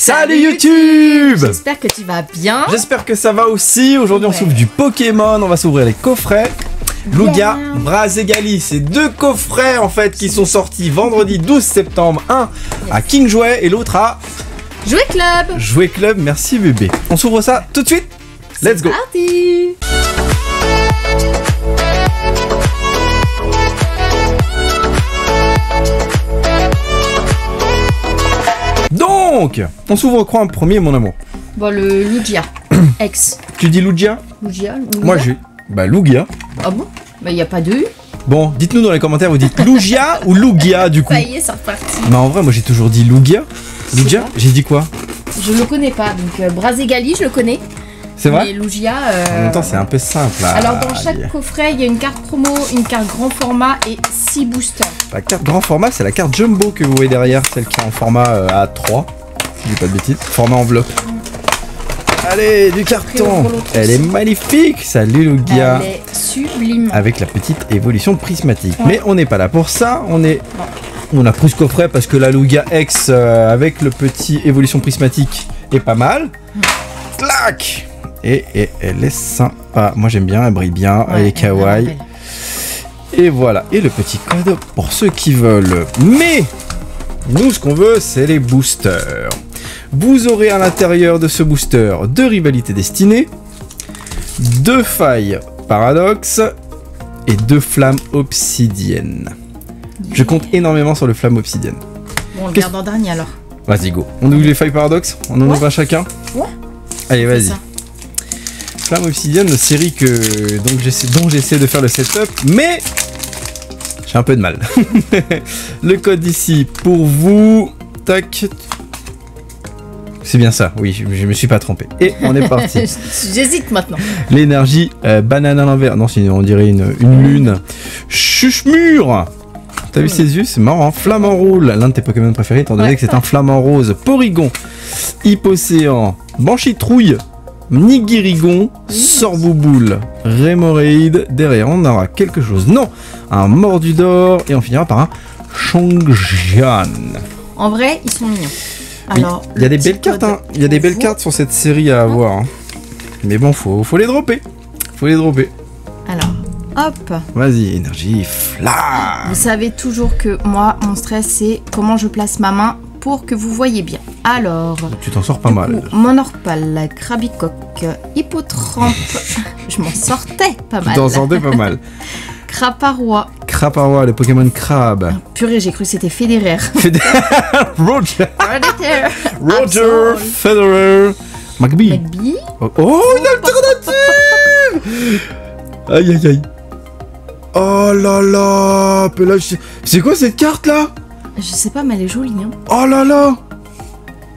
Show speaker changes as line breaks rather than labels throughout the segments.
Salut YouTube!
J'espère que tu vas bien.
J'espère que ça va aussi. Aujourd'hui on s'ouvre du Pokémon, on va s'ouvrir les coffrets. Lugia, Brazegali, c'est deux coffrets en fait qui sont sortis vendredi 12 septembre. Un à King Jouet et l'autre à
Jouet Club.
Jouet Club, merci bébé. On s'ouvre ça tout de suite. Let's go.
Parti.
Donc, on s'ouvre quoi en premier mon amour?
Bon, le Lugia X.
Tu dis Lugia?
Lugia.
Moi j'ai... Bah Lugia.
Ah bon? Bah y a pas de U.
Bon, dites-nous dans les commentaires, vous dites Lugia ou Lugia du coup?
Ça y est, c'est reparti.
Mais en vrai, moi j'ai toujours dit Lugia. Lugia, j'ai dit quoi?
Je le connais pas, donc Brazegali, je le connais.
C'est vrai?
Mais Lugia.
En même temps, c'est un peu simple.
Alors, dans chaque coffret, il y a une carte promo, une carte grand format et 6 boosters.
La carte grand format, c'est la carte Jumbo que vous voyez derrière, celle qui est en format A3. Si je dis pas de bêtises. Format enveloppe. Allez, du carton. Elle est magnifique. Salut Lugia.
Elle est sublime.
Avec la petite évolution prismatique.
Ouais.
Mais on n'est pas là pour ça. On a pris ce coffret parce que la Lugia X avec le petit évolution prismatique est pas mal. Clac. Et elle est sympa. Moi j'aime bien, elle brille bien, elle est kawaii. Et voilà. Et le petit code pour ceux qui veulent. Mais nous, ce qu'on veut, c'est les boosters. Vous aurez à l'intérieur de ce booster 2 rivalités destinées, 2 failles paradoxe et 2 flammes obsidiennes. Je compte énormément sur le flamme obsidienne.
Bon, on le garde en dernier alors.
Vas-y, go. On ouvre les failles paradoxe? On en ouvre un chacun?
Ouais.
Allez, vas-y. Flamme obsidienne, série dont j'essaie de faire le setup, mais j'ai un peu de mal. Le code ici pour vous. Tac. C'est bien ça, oui, je me suis pas trompé. Et on est parti.
J'hésite maintenant.
L'énergie banane à l'envers. Non, sinon on dirait une lune. Chuchemure. T'as vu ses yeux? C'est marrant. Flamant roule, l'un de tes Pokémon préférés, étant donné que c'est un flamant rose. Porygon, Hippocéan, Banchitrouille, Nigirigon, Sorbouboule, Remoraid. Derrière, on aura quelque chose. Non, un Mordudor. Et on finira par un Chongjian.
En vrai, ils sont mignons. Alors,
il y a des belles cartes, hein. Il y a des belles cartes sur cette série à avoir. Hein. Mais bon, faut les dropper. Faut les dropper.
Alors, hop.
Vas-y, énergie, flamme.
Vous savez toujours que moi, mon stress, c'est comment je place ma main pour que vous voyez bien. Alors,
tu t'en sors pas mal.
Monorpal, Krabicoque, Hippotrampe. Je m'en sortais pas mal.
Tu t'en sortais pas mal.
Craparois.
Craparois, le Pokémon crabe.
Purée, j'ai cru que c'était Federer.
Roger.
Roger.
Federer. McBee.
McBee.
Oh, une alternative. Aïe, aïe, aïe. Oh là là. C'est quoi cette carte là?
Je sais pas, mais elle est jolie. Hein.
Oh là là.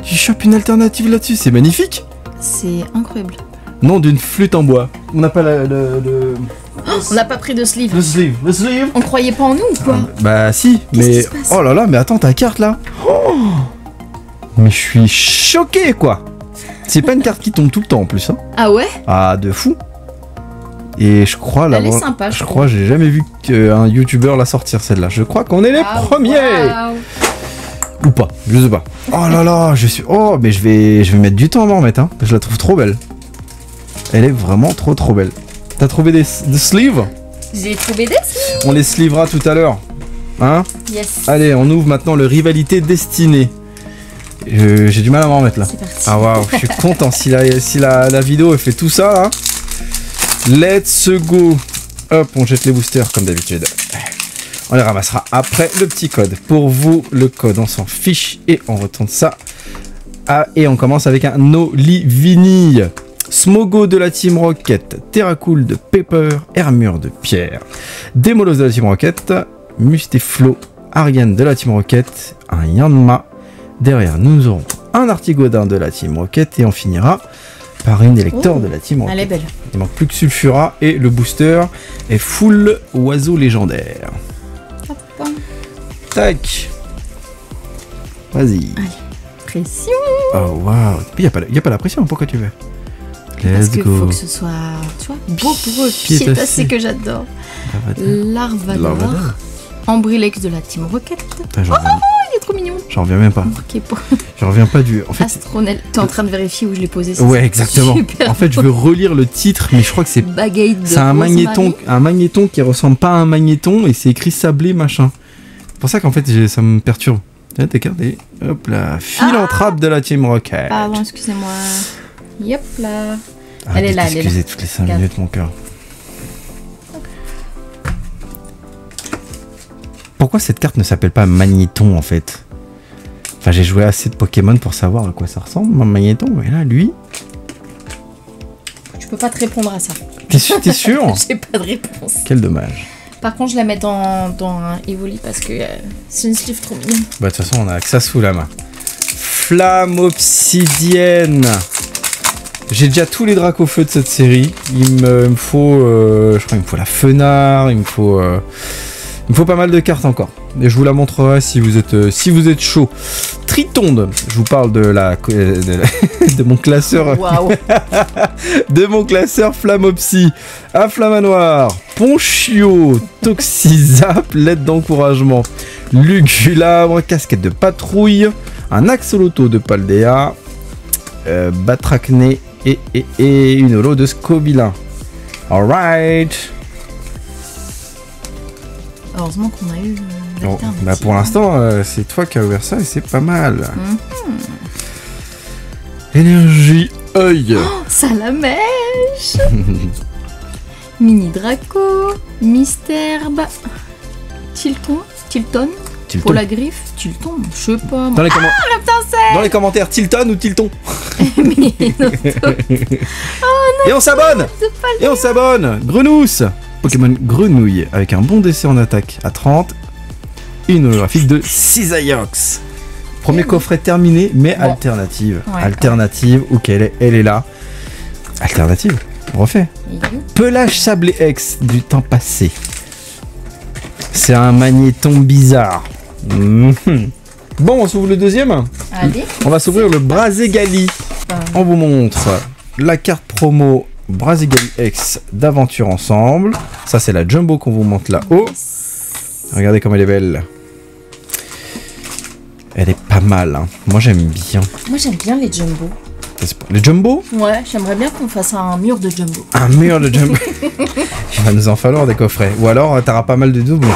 Tu chopes une alternative là-dessus, c'est magnifique.
C'est incroyable.
Nom d'une flûte en bois. On n'a pas
On n'a pas pris de sleeve.
Le sleeve.
On croyait pas en nous ou quoi?
Bah si, mais... Oh là là, mais attends, ta carte là. Oh, mais je suis choqué quoi. C'est pas une carte qui tombe tout le temps en plus. Hein.
Ah ouais?
Ah, de fou. Et je crois là.
Elle est sympa,
je crois, j'ai jamais vu qu'un youtubeur la sortir celle-là. Je crois qu'on est les premiers.
Wow.
Ou pas, je sais pas. Oh là là, je suis... Oh, mais je vais mettre du temps à m'en remettre. Hein. Je la trouve trop belle. Elle est vraiment trop belle. T'as trouvé des sleeves?
J'ai trouvé des sleeves.
On les slivera tout à l'heure. Hein?
Yes.
Allez, on ouvre maintenant le rivalité destinée. J'ai du mal à m'en remettre là.
C'est parti.
Ah waouh, je suis content si la vidéo elle fait tout ça là. Let's go. Hop, on jette les boosters comme d'habitude. On les ramassera après le petit code. Pour vous, le code, on s'en fiche et on retourne ça. Ah, et on commence avec un Olivini. Smogo de la Team Rocket, Terracool de Pepper, Hermure de Pierre, Démolos de la Team Rocket, Mustéflo, Ariane de la Team Rocket, un Yanma. Derrière, nous aurons un Artigodin de la Team Rocket et on finira par une électeur de la Team Rocket.
Elle est belle.
Il manque plus que Sulfura et le booster est full oiseau légendaire.
Hop.
Tac. Vas-y.
Allez. Pression.
Oh waouh. Il n'y a pas la pression, pourquoi tu veux?
Parce qu'il faut que ce soit, tu vois, beau pour eux. Piétassé que j'adore. Larvador. Ambrilex de la Team Rocket.
Oh,
il est trop mignon.
J'en reviens même pas.
Ok, bon.
J'en reviens pas du... En fait...
Astronel. T'es en train de vérifier où je l'ai posé.
Ouais, exactement.
Super.
En fait, je veux relire le titre, mais je crois que c'est...
Bagaille de
C'est un magnéton qui ressemble pas à un magnéton et c'est écrit sablé machin. C'est pour ça qu'en fait ça me perturbe. Tiens, t'es gardé. Hop là, philanthrope de la Team Rocket.
Pardon, excusez-moi. Yep là.
Arrête
Elle est
de
là, elle est là.
t'excuser toutes les 5
Regarde.
minutes, mon cœur. Pourquoi cette carte ne s'appelle pas magnéton en fait? Enfin, j'ai joué assez de Pokémon pour savoir à quoi ça ressemble, un magnéton. Mais là, lui...
Je peux pas te répondre à ça.
T'es sûr?
J'ai pas de réponse.
Quel dommage.
Par contre, je la mets dans un Evoli parce que c'est une sleeve trop mignonne.
Bah, de toute façon, on a que ça sous la main. Flamme obsidienne. J'ai déjà tous les Dracofeu de cette série. Il me faut... je crois qu'il me faut la Fenard, il me faut pas mal de cartes encore. Et je vous la montrerai si vous êtes chaud. Tritonde. Je vous parle de de mon classeur...
Waouh.
de mon classeur Flammopsy, Inflammanoir, Ponchio, Toxizap, lettre d'encouragement, Lugulabre, casquette de patrouille, un axoloto de Paldea, Batracné et une holo de Scobilin. Alright.
Heureusement qu'on a eu
Bon,
l'alternative.
bah pour l'instant, c'est toi qui as ouvert ça et c'est pas mal. Énergie œil.
Oh, Salamèche. Mini Draco, Misterbe, Tilton,
Tilton.
pour la griffe, Tilton, je sais pas.
Dans les,
Reptincelle.
dans les commentaires, Tilton ou Tilton.
Minotaure.
Et on s'abonne. Et on s'abonne. Grenousse. Pokémon Grenouille avec un bon décès en attaque à 30. Une holographique de Cisaiox. Premier coffret terminé, mais
Bon.
alternative.
Ouais,
Alternative, ok, elle est là. Alternative, on refait. Pelage sablé X du temps passé. C'est un magnéton bizarre. Mhm. Bon, on s'ouvre le deuxième.
Allez.
On va s'ouvrir le Braségali. On vous montre la carte promo Braségali X d'Aventure Ensemble. Ça, c'est la Jumbo qu'on vous montre là-haut. Regardez comme elle est belle. Elle est pas mal, hein. Moi, j'aime bien.
Moi j'aime bien les jumbo.
Les Jumbo?
Ouais, j'aimerais bien qu'on fasse un mur de jumbo.
Un mur de Jumbo. Il va nous en falloir des coffrets. Ou alors, t'auras pas mal de doubles.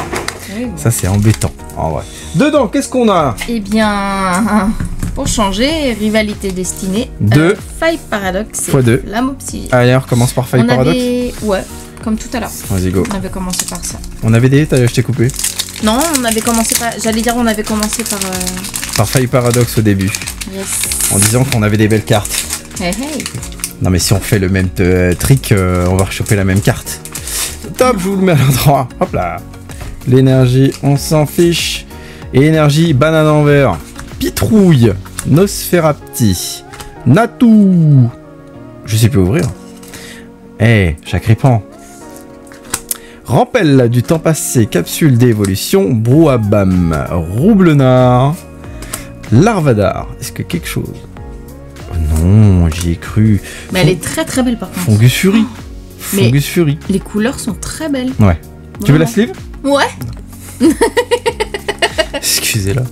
Oui,
Ça, c'est embêtant, en vrai. Dedans, qu'est-ce qu'on a?
Eh bien, pour changer, rivalité destinée.
Deux.
Faille paradoxe.
Fois deux.
Lame obsidienne.
Allez, on recommence par Faille
On
Paradoxe.
avait... Ouais, comme tout à l'heure.
Vas-y, go.
On avait commencé par ça.
On avait des... Je t'ai coupé.
Non, on avait commencé par... J'allais dire on avait commencé par...
Par Faille Paradoxe au début.
Yes.
En disant qu'on avait des belles cartes.
Hey, hey.
Non mais si on fait le même trick, on va rechoper la même carte. Top, je vous le mets à l'endroit. Hop là. L'énergie, on s'en fiche. Et énergie, banane en verre. Pitrouille. Nosferapti. Natou. Je sais plus ouvrir. Eh, Chacripan. Rampel du temps passé, capsule d'évolution, Brouhabam, Roublenard, Larvadar. Est-ce que quelque chose? Oh non, j'y ai cru.
Mais elle est très très belle par contre.
Fungus Fury.
Mais-
Fungus Fury.
Les couleurs sont très belles.
Ouais. Tu veux la
Vraiment.
sleeve?
Ouais.
Excusez-la.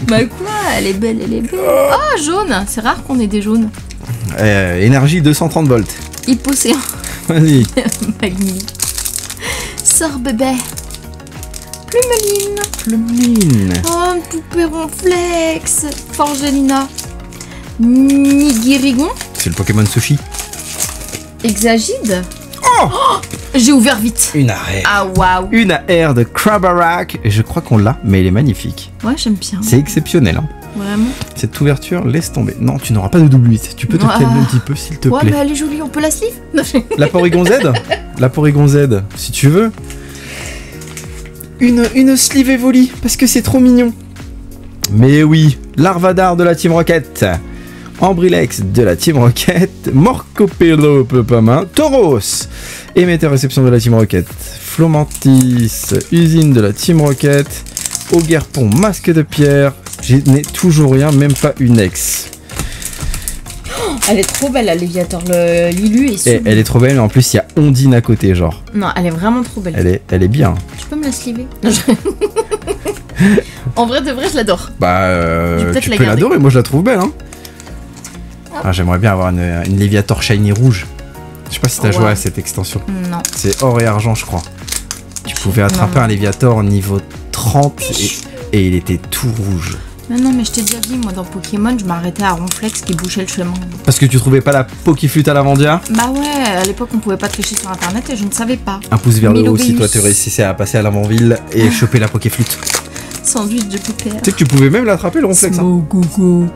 Bah quoi, elle est belle, elle est belle. Oh, jaune. C'est rare qu'on ait des jaunes.
Énergie 230 volts.
Hypocéan.
Vas-y.
Magni. Sors bébé. Plumeline.
Plumine.
Oh, une poupée ronflex. Forgelina. Nigirigon.
C'est le Pokémon Sushi.
Exagide.
Oh,
J'ai ouvert vite.
une arrêt.
Ah waouh.
Une AR de Crabarak. Et je crois qu'on l'a, mais elle est magnifique.
Ouais, j'aime bien.
C'est exceptionnel. Hein.
Vraiment.
Cette ouverture, laisse tomber. Non, tu n'auras pas de double 8. Tu peux te
Ah.
calmer un petit peu, s'il te
Ouais,
plaît.
mais elle est jolie, on peut la sleeve. Non,
La Porygon Z. La Porygon Z, si tu veux. Une sleeve Evoli, parce que c'est trop mignon. Mais oui, Larvadar de la Team Rocket. Ambrilex de la Team Rocket. Morcopello Pepamin. Tauros. Émetteur réception de la Team Rocket. Flomantis. Usine de la Team Rocket. Auguerpon, masque de pierre. Je n'ai toujours rien, même pas une ex.
Elle est trop belle, la Léviator. Le Lilu est
Et
sublime.
elle est trop belle, mais en plus il y a Ondine à côté, genre.
Non, elle est vraiment trop belle.
Elle est bien.
Tu peux me la sliver? Non, En vrai, de vrai, je l'adore.
Bah,
Je vais peut-être
tu
la
peux
garder.
l'adorer, moi je la trouve belle, hein. Ah, j'aimerais bien avoir une Léviator shiny rouge. Je sais pas si t'as joué à cette extension.
Non.
C'est or et argent, je crois. Tu pouvais attraper un Léviator au niveau 30 et il était tout rouge.
Non, mais je t'ai déjà dit, moi dans Pokémon, je m'arrêtais à Ronflex qui bouchait le chemin.
Parce que tu trouvais pas la Pokéflûte à Lavandia?
Bah ouais, à l'époque on pouvait pas tricher sur internet et je ne savais pas.
Un pouce vers le haut si
Milobéus.
toi tu réussissais à passer à Lavanville et choper la Pokéflûte.
Sandwich de pépère.
Tu sais que tu pouvais même l'attraper le Ronflex. Hein.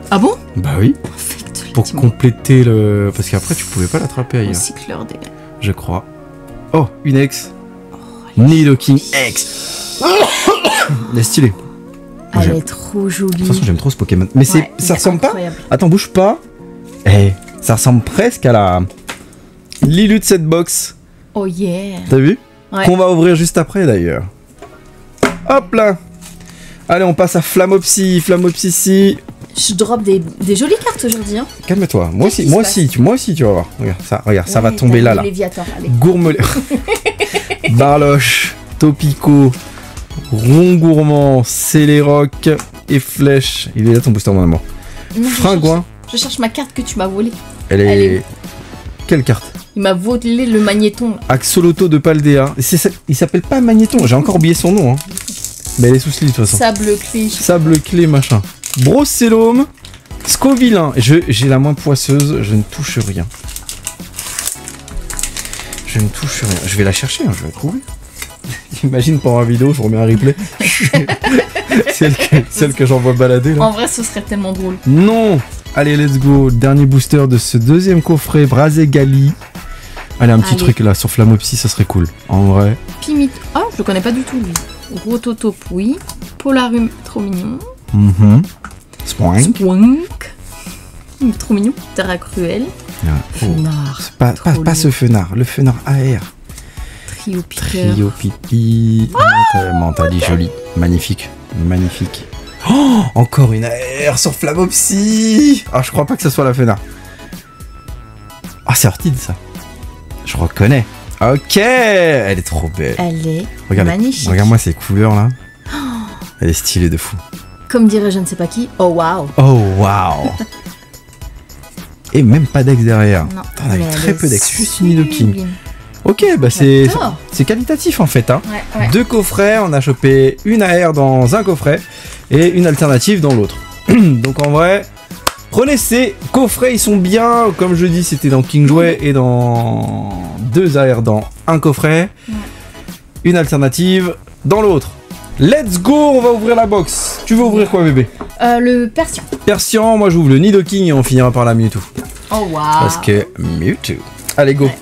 Ah bon?
Bah oui.
Perfect.
Pour compléter le. Parce qu'après tu pouvais pas l'attraper ailleurs.
Recycleur des.
Je crois. Oh, une ex. Nidoking X. Elle est stylée.
Elle est trop jolie.
De toute façon, j'aime trop ce Pokémon. Mais
Ouais,
ça ressemble
incroyable.
pas. Attends, bouge pas. Eh, ça ressemble presque à la Lilu de cette box.
Oh yeah.
T'as vu?
Ouais.
Qu'on va ouvrir juste après d'ailleurs. Hop là. Allez, on passe à Flamopsy. Flamopsy.
Je drop des jolies cartes aujourd'hui. Hein.
Calme-toi. Moi
Qu'est-ce
aussi,
qui se
moi aussi, tu vas voir. Regarde, ça va
Ouais,
tomber
t'as
là,
mis
là.
Léviator, allez.
Gourmel. Barloche, Topico, Rongourmand, Céléroc et Flèche. Il est là ton booster, mon amour.
Non,
Fringouin.
Je cherche ma carte que tu m'as volée.
Elle
Elle
est.
est où?
Quelle carte?
Il m'a volé le magnéton.
Axoloto de Paldea. Il s'appelle pas Magnéton, j'ai encore oublié son nom. Hein. Mais elle est sous slip de toute façon.
Sable clé.
Sable clé, machin. Brocellum, Scovillain. J'ai la main poisseuse, je ne touche rien. Je ne touche rien. Je vais la chercher, hein, je vais la trouver. Imagine pendant la vidéo, je remets un replay. celle que j'envoie balader là.
En vrai, ce serait tellement drôle.
Non. Allez, let's go. Dernier booster de ce deuxième coffret, Brazegali. Allez, un petit truc là sur Flamopsy, ça serait cool. En vrai.
Pimit. Ah, je le connais pas du tout lui. Rototope, oui. Polarum, trop mignon.
Spoink.
Spoink. Trop mignon. Terra Cruel. Fenard.
Pas ce fenard, le fenard AR.
Trio Piqueur.
Trio Pipi. Mentali, joli. Magnifique. Magnifique. Oh, encore une AR sur Flamopsy. Ah, je crois pas que ce soit la fenard. Ah, c'est Ortide ça. Je reconnais. Ok, elle est trop belle.
Elle est
Regardez,
magnifique.
regarde-moi ces couleurs là. Elle est stylée de fou.
Comme dirait je ne sais pas qui. Oh waouh.
Oh waouh. Et même pas d'ex derrière.
Non.
On a eu
mais
très
elle
peu
est
d'ex, juste une Nidoking.
sublime.
Ok, bah c'est
J'adore.
qualitatif en fait. Hein.
Ouais.
Deux coffrets, on a chopé une AR dans un coffret et une alternative dans l'autre. Donc en vrai, prenez ces coffrets, ils sont bien. Comme je dis, c'était dans King Jouet et dans deux AR dans un coffret.
Ouais.
Une alternative dans l'autre. Let's go, on va ouvrir la box. Tu veux ouvrir quoi, bébé?
Le Persian.
Persian, moi j'ouvre le Nidoking et on finira par la Mewtwo.
Oh waouh.
Parce que Mewtwo. Allez, go.
Ouais.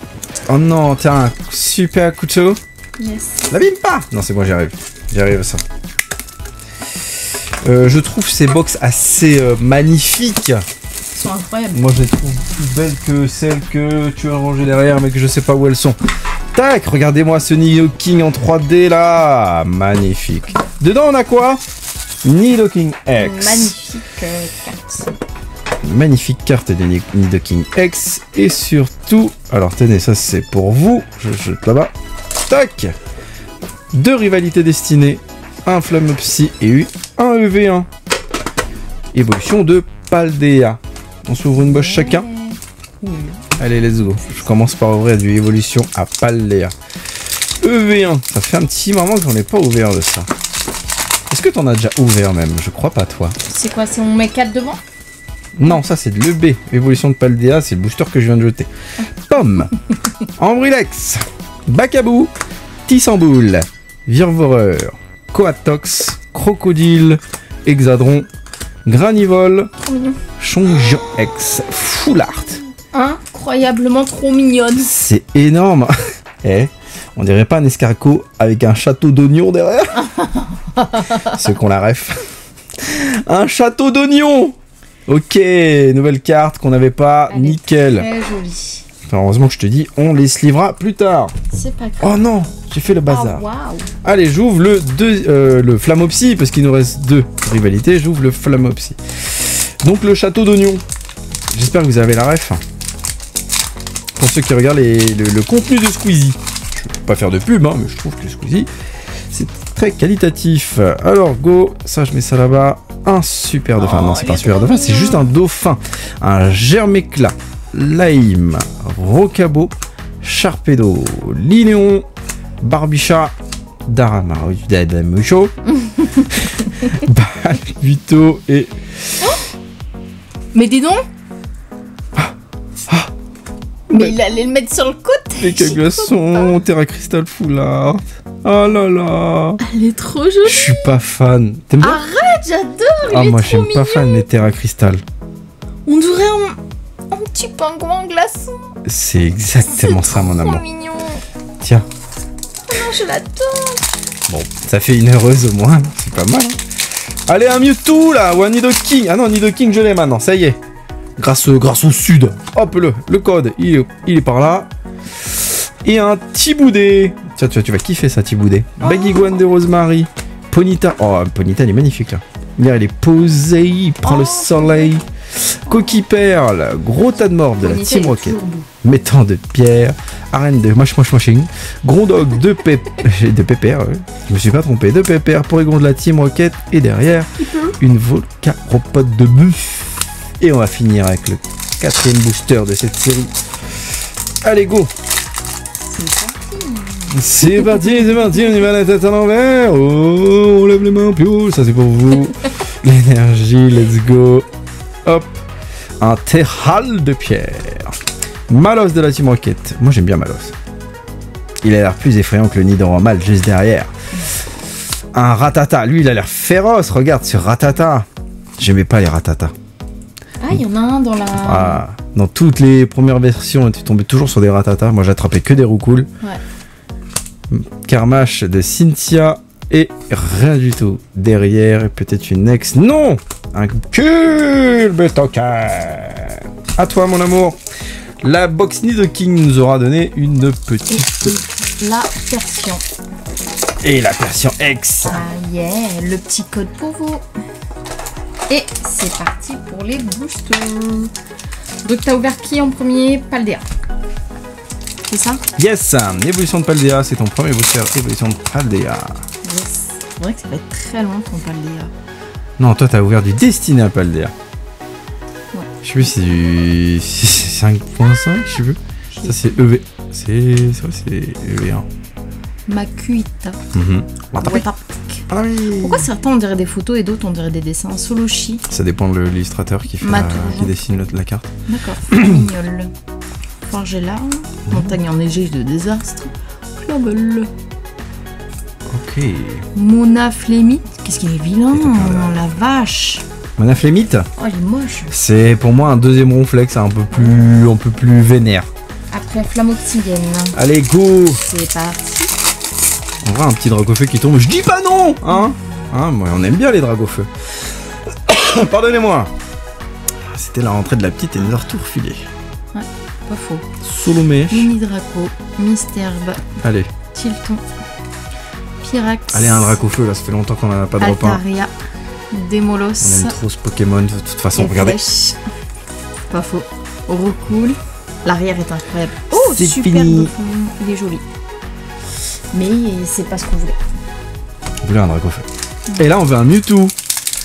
Oh non, tiens, un super couteau.
Yes.
L'abîme pas. Non, c'est bon, j'y arrive. J'y arrive à ça. Je trouve ces box assez magnifiques.
Ils sont incroyables.
Moi, je les trouve plus belles que celles que tu as rangées derrière, mais que je sais pas où elles sont. Tac, regardez-moi ce Nidoking en 3D là. Magnifique. Dedans, on a quoi? Nidoking X.
Magnifique carte.
Magnifique carte de Nidoking X. Et surtout, alors tenez, ça c'est pour vous. Je jette là-bas. Tac. Deux rivalités destinées. Un Flamopsy et un EV1. Évolution de Paldea. On s'ouvre une boîte chacun. Allez, let's go. Je commence par ouvrir du évolution à Paldea. EV1. Ça fait un petit moment que j'en ai pas ouvert de ça. Est-ce que t'en as déjà ouvert même? Je crois pas, toi.
C'est quoi? C'est on met 4 devant?
Non, ça c'est de l'EB. Évolution de Paldea, c'est le booster que je viens de jeter. Pomme. Ambrilex. Bacabou. Tissamboule. Virvoreur. Coatox. Crocodile. Hexadron. Granivole.
Trop mignon.
Chonjian X. Full Art.
Incroyablement trop mignonne.
C'est énorme. Eh, on dirait pas un escargot avec un château d'oignons derrière? Ceux qu'on la ref. Un château d'oignons. Ok, nouvelle carte qu'on n'avait pas.
Elle est
Nickel.
Très jolie.
Enfin, heureusement que je te dis, on les livrera plus tard.
C'est pas grave.
Oh non, j'ai fait le bazar.
Oh, waouh.
Allez, j'ouvre le Flamopsy, parce qu'il nous reste deux rivalités. J'ouvre le Flamopsy. Donc le château d'oignon. J'espère que vous avez la ref. Pour ceux qui regardent le contenu de Squeezie. Je ne vais pas faire de pub, hein, mais je trouve que Squeezie, c'est très qualitatif. Alors, go, ça je mets ça là-bas. Un super dauphin. Non, c'est pas un super dauphin, c'est juste un dauphin. Un germe-éclat, Laïm, Rocabo, Sharpedo, Linéon, Barbicha, Dadamucho, Balbuto et...
Mais dis donc. Mais il allait le mettre sur le côté.
Les caglaçons, Terra Crystal Foulard. Oh là là.
Elle est trop jolie.
Je suis pas fan. T'aimes bien?
Arrête, j'adore.
Ah,
il est
moi
trop
j'aime
mignon.
pas fan les Terra Crystal.
On dirait un petit pingouin glaçon.
C'est exactement ça, mon
Trop
amour.
mignon.
Tiens.
Oh non, je l'adore.
Bon, ça fait une heureuse au moins. C'est pas mal. Allez, un Mewtwo là, ou un Nidoking. Ah non, Nidoking, je l'ai maintenant, ça y est. Grâce au sud. Hop, le code, il est par là. Et un Tiboudé. Tiens, tu vas kiffer ça, Tiboudé. Baguiguane de Rosemary. Ponyta. Oh, Ponyta, il est magnifique là. Là, il est posé, il prend le soleil. Coquille Perle, gros tas de morts de la Team Rocket. Mettant de pierre, arène de moche-moche-moching, Grondog de pépère, ouais. Je me suis pas trompé, de pépère, Porygon de la Team Rocket, et derrière, une Volcaropote de buff. Et on va finir avec le 4e booster de cette série. Allez, go! C'est parti, on y va la tête à l'envers. Oh, on lève les mains, pio, ça c'est pour vous. L'énergie, let's go. Hop, un Terral de pierre. Malos de la Team Rocket. Moi j'aime bien Malos. Il a l'air plus effrayant que le Nidoran juste derrière. Un Ratata. Lui il a l'air féroce. Regarde sur Ratata. J'aimais pas les Ratata.
Ah, il y en a un dans la...
Ah, dans toutes les premières versions, tu tombais toujours sur des Ratata. Moi j'attrapais que des Roucoule.
Ouais.
Karmash de Cynthia. Et rien du tout. Derrière, peut-être une ex. Non! Un Culbetoken. À toi, mon amour. La box Nidoking nous aura donné une petite...
Et la version.
Et la version X.
Ah yeah, le petit code pour vous. Et c'est parti pour les boosters. Donc t'as ouvert qui en premier? Paldea. C'est ça?
Yes, évolution de Paldea, c'est ton premier booster. Évolution de Paldea.
Yes. C'est vrai que ça va être très long ton Paldea.
Non, toi t'as ouvert du Destiné à Paldea.
Ouais.
Je sais plus si c'est du 5.5, je sais plus. Ça c'est EV. C'est EV1.
Makuita. Watapic. Pourquoi certains on dirait des photos et d'autres on dirait des dessins? Soloshi.
Ça dépend de l'illustrateur qui dessine la carte.
D'accord. Mignol. Forgella. Montagne enneigée de désastre. Clobble.
Ok.
Mona Flémite. Qu'est-ce qu'il est vilain, la vache.
Mona Flémite.
Oh, il est moche.
C'est pour moi un deuxième ronflex un peu plus vénère.
Après Flamme Octidienne.
Allez, go.
C'est parti.
On voit un petit Dracofeu qui tombe. Je dis pas non, hein, moi, on aime bien les Dracofeu. Pardonnez-moi. C'était la rentrée de la petite et nous a tout refilé.
Ouais, pas faux.
Solomé.
Mini Draco, Misterbe,
Allez.
Tilton, Pyrax.
Allez, un Dracofeu, là, ça fait longtemps qu'on n'a pas de repas.
Altaria, Demolos.
On aime trop ce Pokémon, de toute façon,
et
regardez.
Flèche. Pas faux. Orocool. L'arrière est incroyable. Oh,
C'est
super
fini.
dauphin. Il est joli. Mais c'est pas ce qu'on voulait.
On voulait un Dracofeu. Et là, on veut un Mewtwo.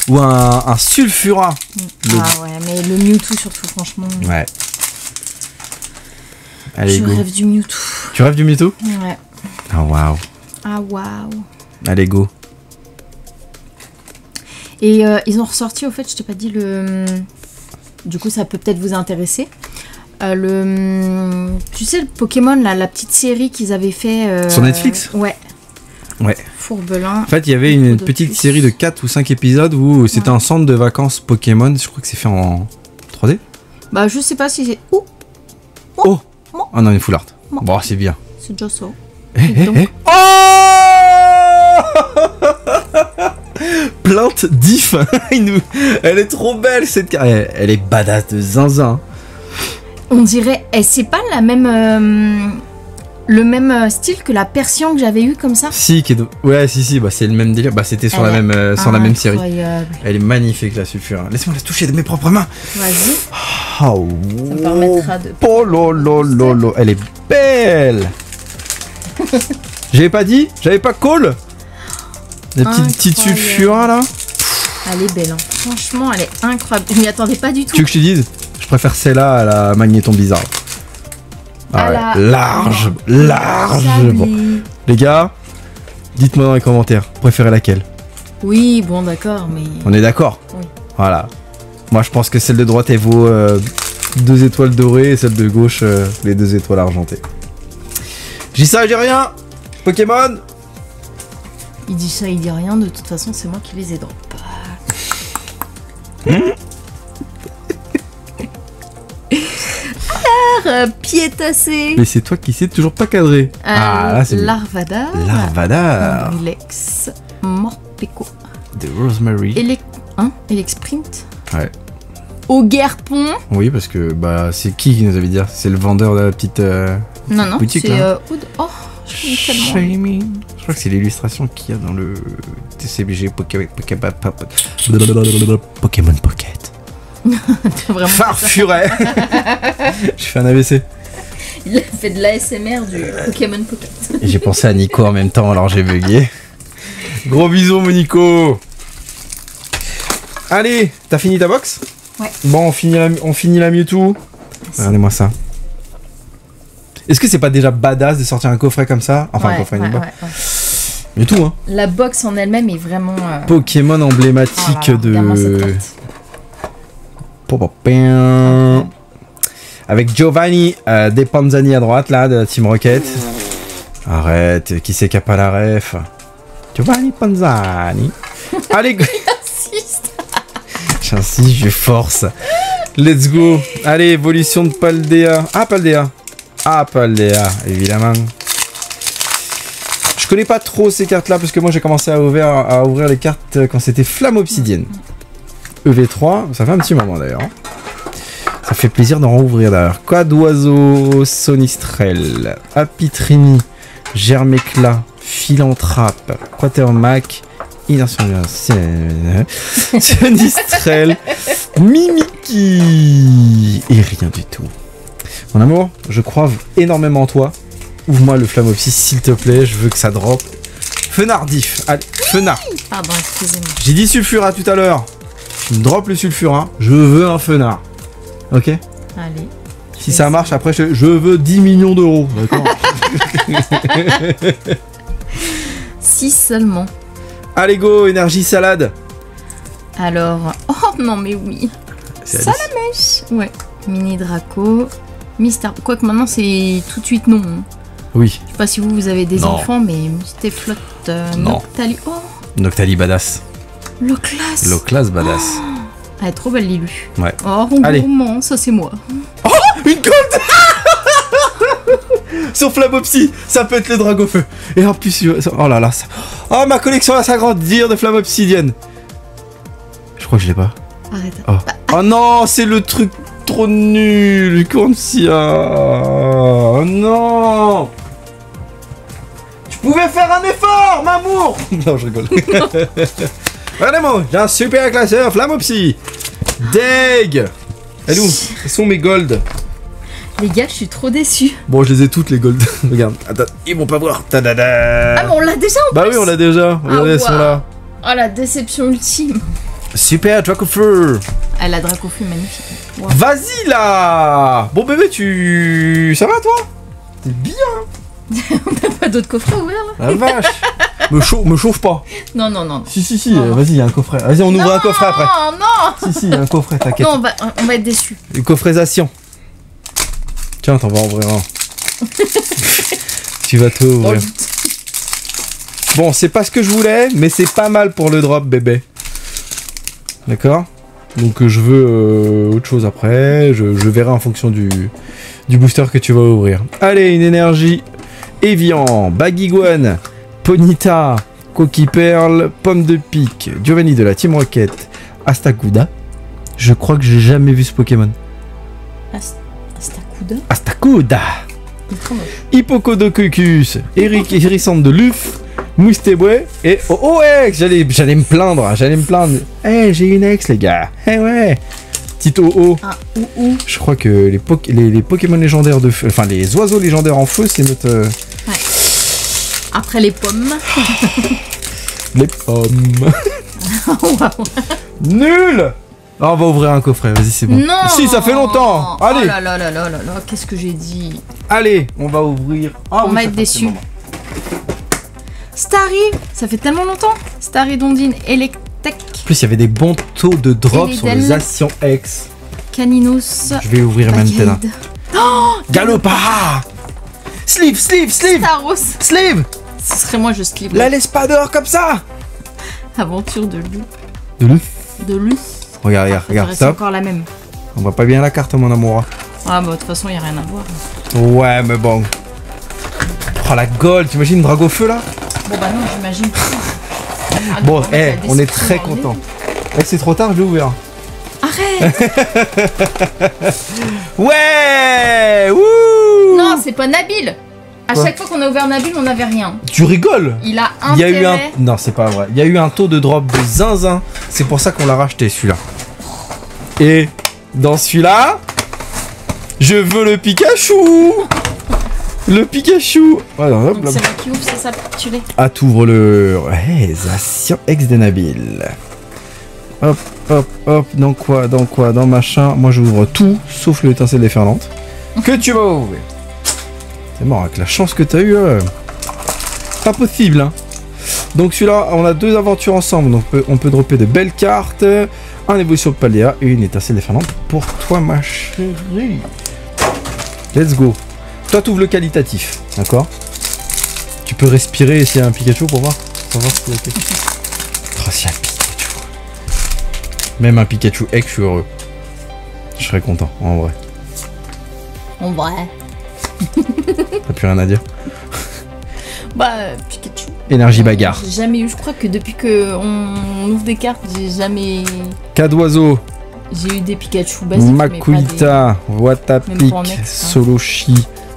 Ou un Sulfura.
Ah ouais, mais le Mewtwo surtout, franchement.
Ouais. Allez,
Je
go.
rêve du Mewtwo.
Tu rêves du Mewtwo?
Ouais.
Ah, waouh.
Ah waouh.
Allez, go.
Et ils ont ressorti, au fait, je t'ai pas dit le... Du coup, ça peut peut-être vous intéresser. Tu sais, le Pokémon, là, la petite série qu'ils avaient fait...
Sur Netflix?
Ouais.
Ouais.
Fourbelin.
En fait, il y avait une petite série de 4 ou 5 épisodes où c'était un centre de vacances Pokémon. Je crois que c'est fait en 3D.
Bah, je sais pas si c'est... Oh,
Oh! Ah non, une full art. Bon, c'est bien.
c'est déjà ça.
Oh! Plante diff. Elle est trop belle cette carte. Elle est badass de zinzin.
On dirait... Eh, c'est pas la même... le même style que la Persian que j'avais eu comme ça.
Si, ouais, si, bah c'est le même délire. Bah c'était sur la même série.
Incroyable.
Elle est magnifique la sulfure. Laisse-moi la toucher de mes propres mains.
Vas-y.
Oh,
Ça me permettra de...
oh lolo, elle est belle. J'avais pas dit? J'avais pas call? La petite sulfura là.
Elle est belle, hein. Franchement, elle est incroyable. Je m'y attendais pas du tout.
Tu veux que je te dise? Je préfère celle-là à la magnéton bizarre. Ah ouais, large. Bon. Les gars, dites-moi dans les commentaires, vous préférez laquelle?
Oui, bon, d'accord, mais...
On est d'accord?
Oui.
Voilà. Moi, je pense que celle de droite, elle vaut 2 étoiles dorées et celle de gauche, les 2 étoiles argentées. J'ai ça, j'ai rien. Pokémon.
Il dit ça, il dit rien. De toute façon, c'est moi qui les ai drop. Alors, piétassé.
Mais c'est toi qui sais toujours pas cadrer. Là, c'est
Larvada.
Larvada.
Relax. Morpeko.
De Rosemary.
Elexprint.
Ouais.
Auguerpon.
Oui, parce que bah c'est qui nous avait dit? C'est le vendeur de la petite
Non,
boutique
c'est
là.
Oh, je connais tellement.
Shaming. Je crois que c'est l'illustration qu'il y a dans le TCBG Pokémon Pocket.
Vraiment.
Farfuret. J'ai fait un AVC.
Il a fait de l'ASMR du Pokémon Pocket.
Et j'ai pensé à Nico en même temps, alors j'ai bugué. Gros bisous, mon Nico. Allez, t'as fini ta box?
Ouais.
Bon, on finit la Mewtwo. Regardez-moi ça. Est-ce que c'est pas déjà badass de sortir un coffret comme ça? Enfin, un coffret, une box. Mewtwo, hein.
La box en elle-même est vraiment...
Pokémon emblématique de... Avec Giovanni des Panzani à droite, là, de la Team Rocket. Arrête, qui c'est qui a pas la ref? Giovanni Panzani. Allez, j'insiste, je force. Let's go. Allez, évolution de Paldea. Paldea. Paldea, évidemment. Je connais pas trop ces cartes-là parce que moi j'ai commencé à ouvrir les cartes quand c'était Flamme Obsidienne. EV3, ça fait un petit moment d'ailleurs. Ça fait plaisir d'en rouvrir d'ailleurs. Quoi d'oiseau, Sonistrel, Apitrini, Germéclat, Philanthrape, Quatermac, Inertion, Sonistrel, Mimiki et rien du tout. Mon amour, je crois énormément en toi. Ouvre-moi le Flamopsis s'il te plaît, je veux que ça drop. Fenardif, allez, Fenard.
Pardon, excusez-moi.
J'ai dit Sulfura tout à l'heure. Tu me droppes le Sulfura, je veux un Fenard. Ok?
Allez.
Si ça marche, après je veux 10 millions d'euros. D'accord?
6 seulement.
Allez go, énergie salade.
Alors... Oh non mais oui. Salamèche. Ouais. Mini Draco. Mystère. Quoique maintenant c'est tout de suite non.
Oui.
Je sais pas si vous avez des enfants, mais c'était flotte.
Non.
Noctali. Oh.
Noctali badass.
Loclas.
Loclas badass.
Oh. Elle est trop belle Lilu.
Ouais.
Oh,
allez.
Gourmand, ça c'est moi.
Oh, une gold. Sur Flamopsy, ça peut être le Dragofeu. Et en plus, oh là là. Ça... Oh, ma collection va s'agrandir de Flamme Obsidienne. Je crois que je l'ai pas.
Arrête.
Oh, oh non, c'est le truc trop nul. Corncia. Oh non. Tu pouvais faire un effort, m'amour. Non, je rigole. Vraiment, j'ai un super classeur Flamopsy. Deg. Elle est où? Elles sont mes golds.
Les gars, je suis trop déçue.
Bon, je les ai toutes les golds. Regarde, attends, ils vont pas voir. Tadada.
Ah, mais on l'a déjà en plus.
Bah oui, on l'a déjà. Regardez, elles sont là.
Oh, la déception ultime.
Super, Dracofeu.
Ah, la Dracofeu, magnifique. Wow.
Vas-y là. Bon bébé, ça va toi? T'es bien.
On n'a pas d'autres coffrets à ouvrir là?
La vache. me chauffe pas.
Non, non, non.
Si, vas-y, il y a un coffret. Vas-y, on ouvre un coffret après.
Non, non.
Si, il y a un coffret, t'inquiète.
Non, on va être déçus.
Une coffresation. Tiens, t'en vas ouvrir un. Tu vas tout ouvrir. Bon, c'est pas ce que je voulais, mais c'est pas mal pour le drop, bébé. D'accord? Donc je veux autre chose après. Je verrai en fonction du booster que tu vas ouvrir. Allez, une énergie. Evian, Baguiguane, Ponyta, Coquille Perle, Pomme de Pique, Giovanni de la Team Rocket, Astacuda. Je crois que j'ai jamais vu ce Pokémon.
Astacuda.
Astacuda. Hippocodocus, Eric Hérissante de Luf, Moustéboué et oh ex, j'allais me plaindre. Eh, j'ai une ex les gars. Eh ouais. petite OO.
Un ou.
Je crois que les Pokémon légendaires de feu, enfin les oiseaux légendaires en feu, c'est notre...
Ouais. Après les pommes.
Les pommes. Nul. Ah, on va ouvrir un coffret, vas-y, c'est bon.
Non.
Si, ça fait longtemps. Allez.
Oh là là là là là là, qu'est-ce que j'ai dit?
Allez, on va ouvrir. Ah,
On va être déçus. Starry, ça fait tellement longtemps. Starry Dondine Electek.
En plus, il y avait des bons taux de drop sur les Ascian X.
Caninos.
Je vais ouvrir maintenant.
Oh,
Galopara. Sleeve.
Staros.
Sleeve.
Ce serait moi, je slip.
La laisse pas dehors comme ça.
Aventure de loup.
De loup. Regarde,
C'est
stop.
encore la même.
On voit pas bien la carte, mon amour.
Ah, bah, de toute façon, il n'y a rien à voir.
Ouais, mais bon. Oh, la gold, t'imagines Dragofeu là?
Bon, bah non, j'imagine pas. Ah,
Bon,
on va mettre la
on est
description
très
dans le
content.
nez.
C'est trop tard, je l'ai ouvert.
Arrête.
Ouais. Wouh.
Non, c'est pas Nabil. À
Quoi?
chaque fois qu'on a ouvert Nabil, on n'avait rien.
Tu rigoles?
Il a
Il y a
intérêt.
eu un... Non, c'est pas vrai. Il y a eu un taux de drop de zinzin. C'est pour ça qu'on l'a racheté, celui-là. Et dans celui-là, je veux le Pikachu. Le Pikachu. Voilà, hop,
Donc
là.
c'est moi qui ouvre, c'est ça, tu l'es.
Ah, t'ouvres le... Ouais, Zacian ex-Denabil. Hop, dans quoi, dans machin. Moi, j'ouvre tout, sauf l'étincelle déferlante. Que tu vas ouvrir. C'est mort, avec la chance que t'as eu, pas possible, hein. Donc celui-là, on a deux aventures ensemble, donc on peut dropper de belles cartes, un évolution de Paldea et une étincelle déferlante pour toi, ma chérie. Let's go. Toi, t'ouvres le qualitatif, d'accord? Tu peux respirer s'il y a un Pikachu pour voir s'il y a quelque chose. Oh, s'il y a un Pikachu. Même un Pikachu X, je suis heureux. Je serais content, en vrai.
En vrai.
T'as plus rien à dire?
Bah, Pikachu.
Énergie bagarre.
J'ai jamais eu, je crois que depuis qu'on ouvre des cartes, j'ai jamais.
Cas d'oiseau.
J'ai eu des Pikachu basiques.
Makuita,
Même
Watapik,
pas en ex, hein.
Soloshi,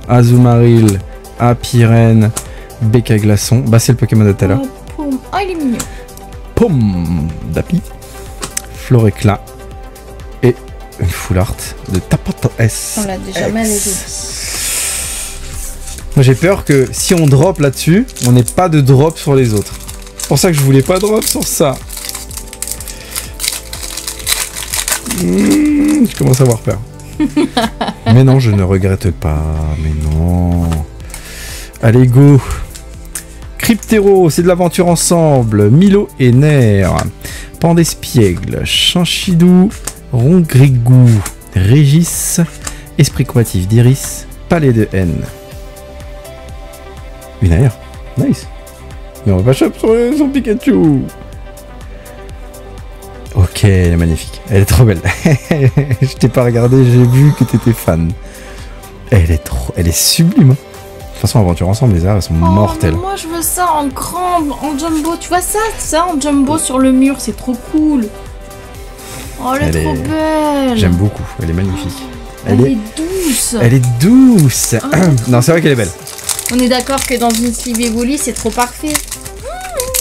Azumarill, Apiren, Becca Glaçon. Bah, c'est le Pokémon de tout à l'heure.
Oh, il est mignon.
Pom Dapi, Floréclat et une full art de Tapato S.
On l'a déjà mal aidé.
Moi, j'ai peur que si on drop là-dessus, on n'ait pas de drop sur les autres. C'est pour ça que je voulais pas drop sur ça. Je commence à avoir peur. Mais non, je ne regrette pas. Mais non. Allez, go. Cryptero, c'est de l'aventure ensemble. Milo et Nair. Pandespiègle. Chanchidou. Rongrigou. Régis. Esprit combatif d'Iris. Palais de haine. Une air. Nice. Mais on va pas choper sur son Pikachu. Ok, elle est magnifique. Elle est trop belle. Je t'ai pas regardé, j'ai vu que t'étais fan. Elle est sublime. De toute façon, aventure ensemble, les airs, elles sont mortelles.
Moi, je veux ça en grand, en jumbo. Tu vois ça en jumbo sur le mur, c'est trop cool. Oh, elle est trop belle.
J'aime beaucoup, elle est magnifique.
Elle est douce.
Elle est douce.
Oh,
non, c'est vrai qu'elle est belle.
On est d'accord que dans une sleeve Evoli, c'est trop parfait.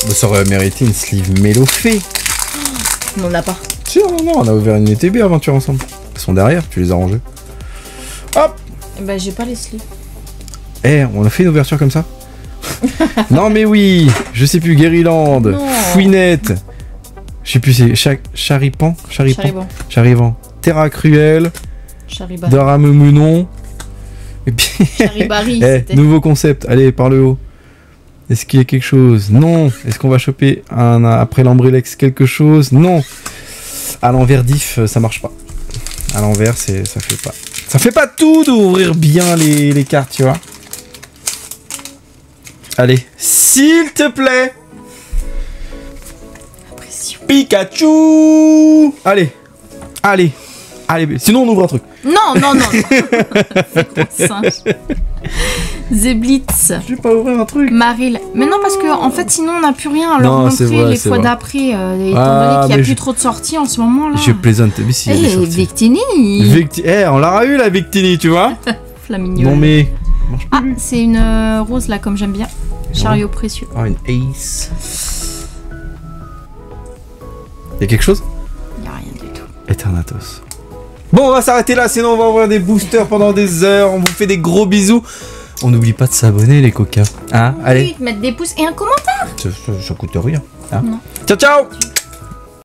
Ça aurait mérité une sleeve Mélofée.
On n'en a pas.
Si, non, on a ouvert une ETB aventure ensemble. Ils sont derrière, tu les as rangés. Hop.
Bah, j'ai pas les sleeves.
On a fait une ouverture comme ça. Non, mais oui. Je sais plus, Guériland. Fouinette. Je sais plus, c'est Charipan. Terra Cruel.
Charibari.
Daramemunon. Et puis.
Charibari.
Nouveau concept. Allez, par le haut. Est-ce qu'il y a quelque chose? Non. Est-ce qu'on va choper après l'Ambrilex quelque chose? Non. À l'envers diff, ça marche pas. À l'envers, ça fait pas. Ça fait pas tout d'ouvrir bien les cartes, tu vois. Allez, s'il te plaît.
Impression.
Pikachu. Allez. Sinon, on ouvre un truc.
Non. Singe. Zeblitz.
Je vais pas ouvrir un truc.
Maril. Mais non, parce que en fait, sinon, on n'a plus rien à leur montrer
vrai,
les fois d'après. Étant donné qu'il n'y a plus trop de sorties en ce moment là.
Je plaisante. Mais si,
Victini.
On l'a eu la Victini, tu vois.
Flamignol.
Non mais.
Ah, c'est une rose là, comme j'aime bien. Chariot précieux.
Oh, une ace. Y'a quelque chose?
Y'a rien du tout.
Eternatos. Bon, on va s'arrêter là, sinon on va ouvrir des boosters pendant des heures. On vous fait des gros bisous. On n'oublie pas de s'abonner, les coquins. Hein, allez.
Oui, mettre des pouces et un commentaire.
Ça coûte rien. Hein.
Non.
Ciao, ciao.